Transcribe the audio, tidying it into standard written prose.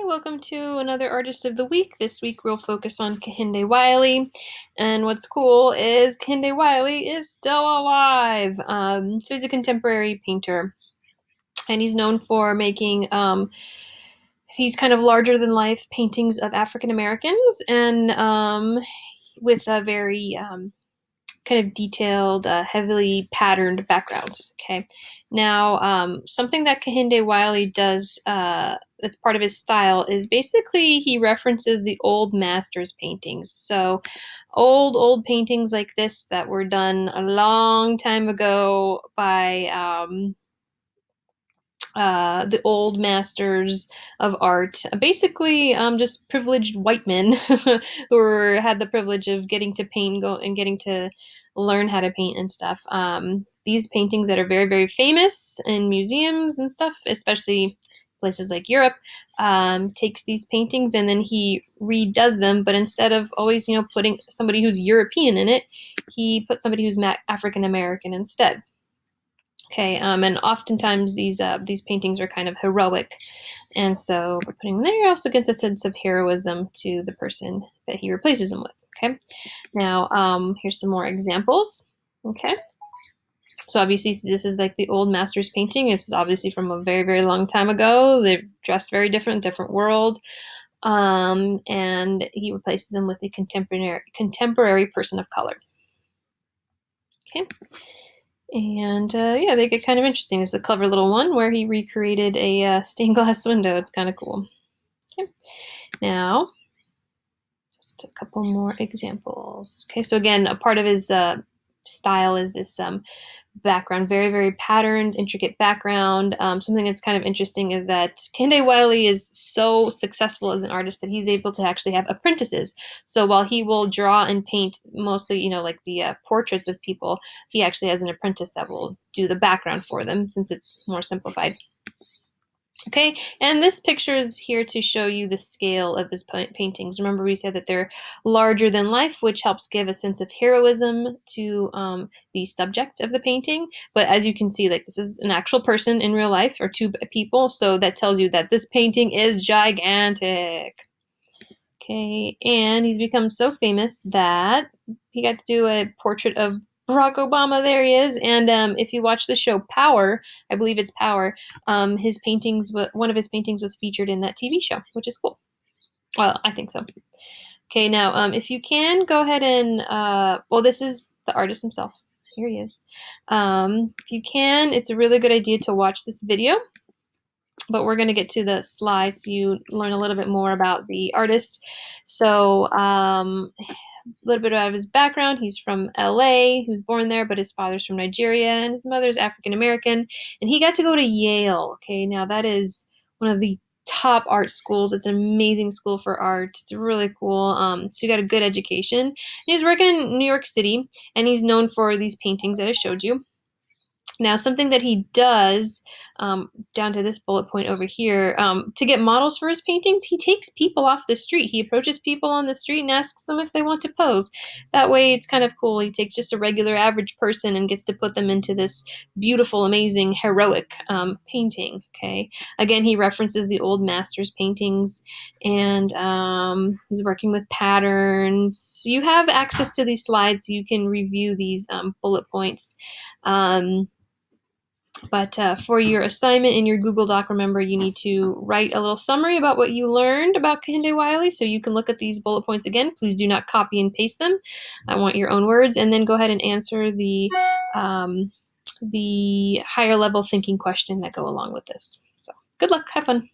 Welcome to another Artist of the Week. This week we'll focus on Kehinde Wiley. And what's cool is Kehinde Wiley is still alive. So he's a contemporary painter. And he's known for making these kind of larger than life paintings of African Americans and with a very kind of detailed, heavily patterned backgrounds. Okay. Now, something that Kehinde Wiley does that's part of his style is basically he references the old masters paintings. So old paintings like this that were done a long time ago by the old masters of art, basically just privileged white men who had the privilege of getting to paint and getting to learn how to paint and stuff. These paintings that are very, very famous in museums and stuff, especially places like Europe, takes these paintings and then he redoes them, but instead of always, putting somebody who's European in it, he put somebody who's African American instead. Okay, and oftentimes these paintings are kind of heroic, and so we're putting them there. Also gives a sense of heroism to the person that he replaces them with. Okay, now here's some more examples. Okay, so obviously this is like the old master's painting. It's obviously from a very, very long time ago. They're dressed very different world, and he replaces them with a contemporary person of color. Okay. And yeah, they get kind of interesting. It's a clever little one where he recreated a stained glass window. It's kind of cool. Okay. Now, just a couple more examples. Okay, so again, a part of his style is this background, very, very patterned, intricate background. Something that's kind of interesting is that Kehinde Wiley is so successful as an artist that he's able to actually have apprentices. So while he will draw and paint mostly, like the portraits of people, he actually has an apprentice that will do the background for them since it's more simplified. Okay, and this picture is here to show you the scale of his paintings. Remember, we said that they're larger than life, which helps give a sense of heroism to the subject of the painting. But as you can see, like this is an actual person in real life, or two people, so that tells you that this painting is gigantic. Okay, and he's become so famous that he got to do a portrait of Barack Obama. There he is. And if you watch the show Power, I believe it's Power, one of his paintings was featured in that TV show, which is cool. Well, I think so. Okay, now if you can go ahead and well, this is the artist himself. Here he is. If you can, it's a really good idea to watch this video. But we're going to get to the slides so you learn a little bit more about the artist. So a little bit about his background. He's from LA, he was born there, but his father's from Nigeria and his mother's African American. And he got to go to Yale. Okay, now that is one of the top art schools. It's an amazing school for art. It's really cool. So he got a good education. And he's working in New York City, and he's known for these paintings that I showed you. Now, something that he does, down to this bullet point over here, to get models for his paintings, he takes people off the street. He approaches people on the street and asks them if they want to pose. That way, it's kind of cool. He takes just a regular average person and gets to put them into this beautiful, amazing, heroic painting. Okay. Again, he references the old masters paintings, and he's working with patterns. So you have access to these slides so you can review these bullet points. But for your assignment in your Google Doc, remember you need to write a little summary about what you learned about Kehinde Wiley so you can look at these bullet points again. Please do not copy and paste them. I want your own words. And then go ahead and answer the higher level thinking question that go along with this. So good luck. Have fun.